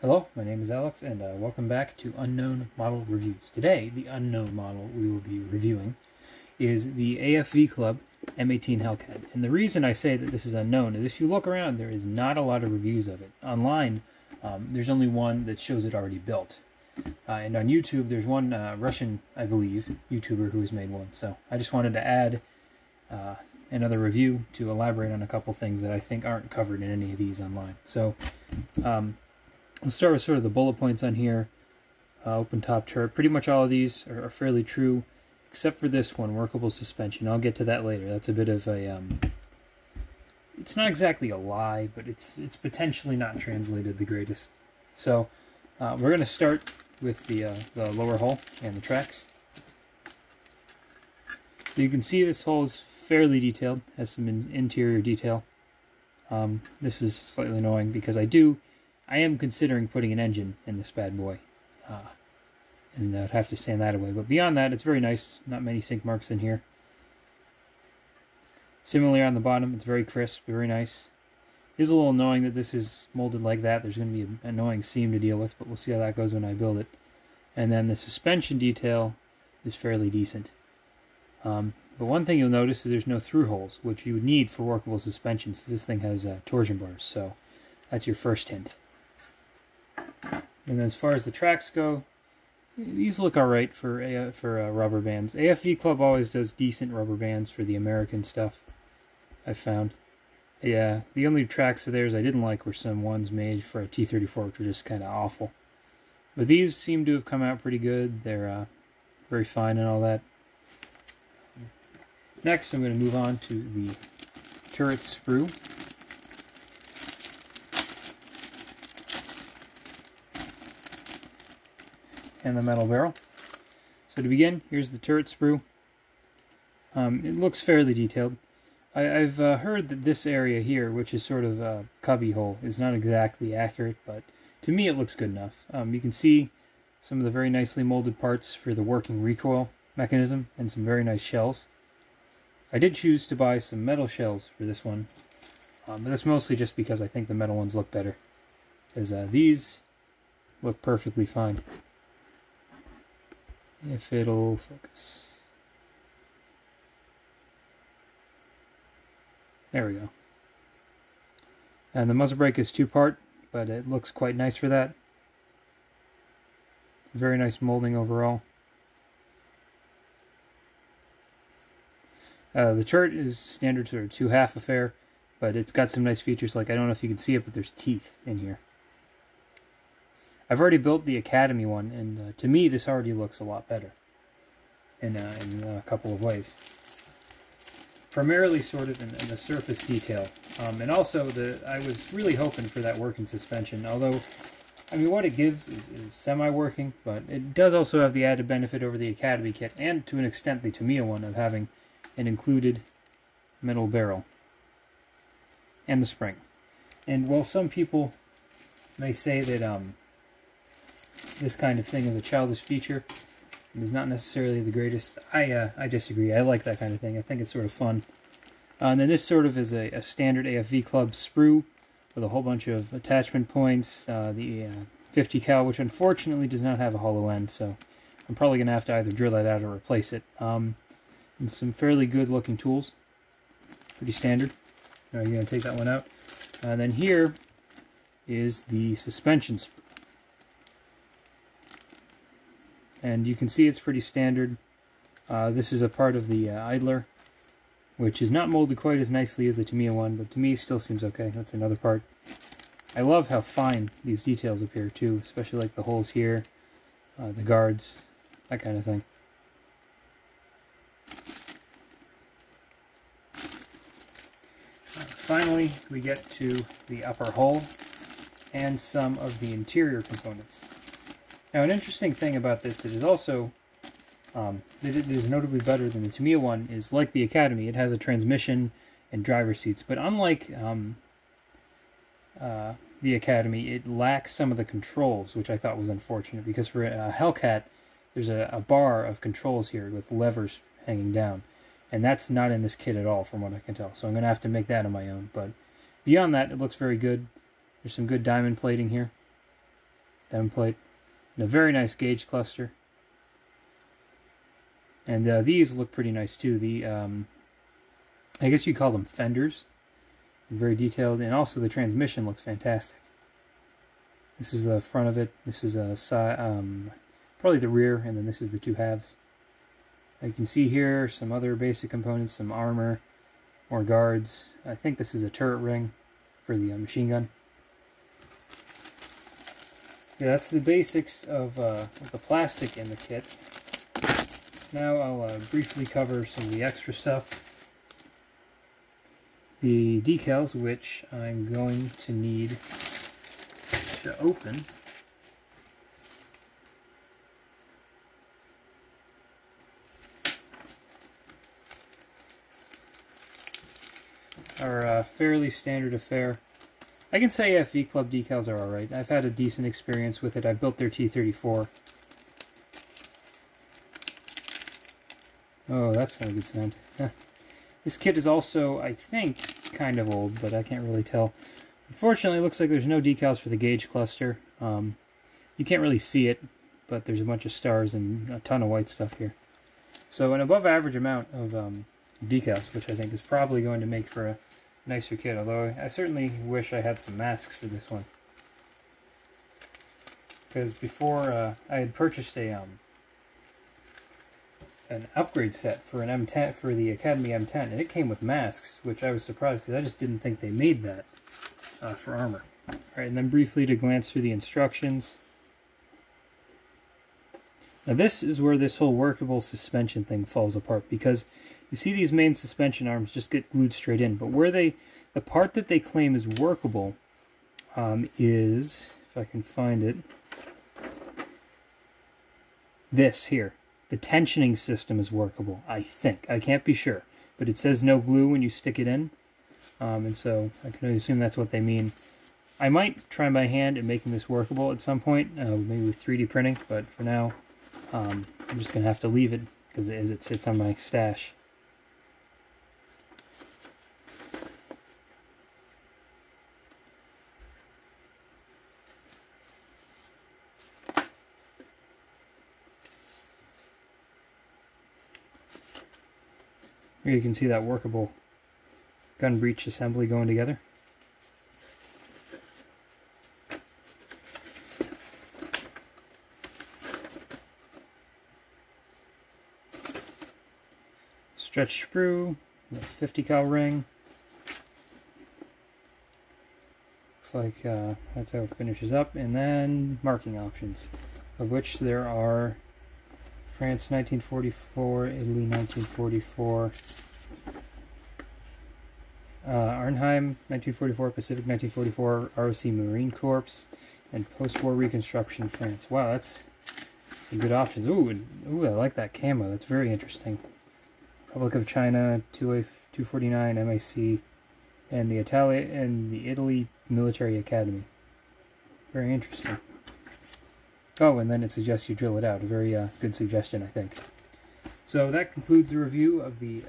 Hello, my name is Alex, and welcome back to Unknown Model Reviews. Today, the unknown model we will be reviewing is the AFV Club M18 Hellcat. And the reason I say that this is unknown is if you look around, there is not a lot of reviews of it. Online, there's only one that shows it already built. And on YouTube, there's one Russian, I believe, YouTuber who has made one. So I just wanted to add another review to elaborate on a couple things that I think aren't covered in any of these online. So, we'll start with sort of the bullet points on here. Open top turret. Pretty much all of these are fairly true, except for this one, workable suspension. I'll get to that later. That's a bit of a, it's not exactly a lie, but it's potentially not translated the greatest. So we're going to start with the lower hull and the tracks. So you can see this hull is fairly detailed, has some interior detail. This is slightly annoying because I am considering putting an engine in this bad boy, and I'd have to sand that away. But beyond that, it's very nice. Not many sink marks in here. Similarly on the bottom, it's very crisp, very nice. It is a little annoying that this is molded like that. There's going to be an annoying seam to deal with, but we'll see how that goes when I build it. And then the suspension detail is fairly decent. But one thing you'll notice is there's no through holes, which you would need for workable suspension, since this thing has torsion bars. So that's your first hint. And as far as the tracks go, these look alright for rubber bands. AFV Club always does decent rubber bands for the American stuff, I've found. Yeah, the only tracks of theirs I didn't like were some ones made for a T-34, which were just kind of awful. But these seem to have come out pretty good. They're very fine and all that. Next, I'm going to move on to the turret sprue. And the metal barrel. So to begin, here's the turret sprue. It looks fairly detailed. I've heard that this area here, which is sort of a cubby hole, is not exactly accurate, but to me it looks good enough. You can see some of the very nicely molded parts for the working recoil mechanism and some very nice shells. I did choose to buy some metal shells for this one, but that's mostly just because I think the metal ones look better, because these look perfectly fine. If it'll focus. There we go. And the muzzle brake is two-part, but it looks quite nice for that. Very nice molding overall. The turret is standard sort of two-half affair, but it's got some nice features, like I don't know if you can see it, but there's teeth in here. I've already built the Academy one, and to me this already looks a lot better in a couple of ways. Primarily sort of in the surface detail, and also I was really hoping for that working suspension, although I mean what it gives is semi-working, but it does also have the added benefit over the Academy kit, and to an extent the Tamiya one, of having an included metal barrel and the spring. And while some people may say that this kind of thing is a childish feature, it is not necessarily the greatest, I disagree. I like that kind of thing. I think it's sort of fun. And then this sort of is a standard AFV Club sprue with a whole bunch of attachment points. The 50 cal, which unfortunately does not have a hollow end, so I'm probably going to have to either drill that out or replace it. And some fairly good looking tools. Pretty standard. Now you're going to take that one out. And then here is the suspension sprue. And you can see it's pretty standard. This is a part of the idler, which is not molded quite as nicely as the Tamiya one, but to me still seems okay. That's another part. I love how fine these details appear too, especially like the holes here, the guards, that kind of thing. Finally, we get to the upper hull and some of the interior components. Now, an interesting thing about this that is also that it is notably better than the Tamiya one is, like the Academy, it has a transmission and driver seats, but unlike the Academy, it lacks some of the controls, which I thought was unfortunate, because for a Hellcat, there's a bar of controls here with levers hanging down, and that's not in this kit at all from what I can tell, so I'm going to have to make that on my own. But beyond that, it looks very good. There's some good diamond plating here. stem plate, and a very nice gauge cluster. And these look pretty nice too. The I guess you call them fenders. Very detailed, and also the transmission looks fantastic. This is the front of it. This is a probably the rear, and then this is the two halves. You can see here some other basic components, some armor, more guards. I think this is a turret ring for the machine gun. Yeah, that's the basics of the plastic in the kit. Now I'll briefly cover some of the extra stuff. The decals, which I'm going to need to open. Are fairly standard affair. I can say AFV Club decals are alright. I've had a decent experience with it. I've built their T-34. Oh, that's not a good sound. This kit is also, I think, kind of old, but I can't really tell. Unfortunately, it looks like there's no decals for the gauge cluster. You can't really see it, but there's a bunch of stars and a ton of white stuff here. So an above average amount of decals, which I think is probably going to make for a nicer kit, although I certainly wish I had some masks for this one. Because before I had purchased an upgrade set for an M10 for the Academy M10, and it came with masks, which I was surprised because I just didn't think they made that for armor. Alright, and then briefly to glance through the instructions. Now this is where this whole workable suspension thing falls apart, because you see these main suspension arms just get glued straight in, but where the part that they claim is workable is, if I can find it, this here. The tensioning system is workable, I think. I can't be sure, but it says no glue when you stick it in, and so I can only assume that's what they mean. I might try by hand at making this workable at some point, maybe with 3D printing, but for now, I'm just going to have to leave it, because as it sits on my stash. Here you can see that workable gun breech assembly going together. Stretch sprue, the 50 cal ring. Looks like that's how it finishes up, and then marking options, of which there are France 1944, Italy 1944, Arnhem 1944, Pacific 1944, ROC Marine Corps, and post-war Reconstruction France. Wow, that's some good options. Ooh, I like that camo. That's very interesting. Republic of China, 249, MIC, and the Italy Military Academy. Very interesting. Oh, and then it suggests you drill it out. A very good suggestion, I think. So that concludes the review of the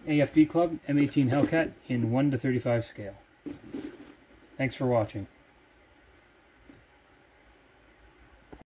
AFV Club M18 Hellcat in 1:35 scale. Thanks for watching.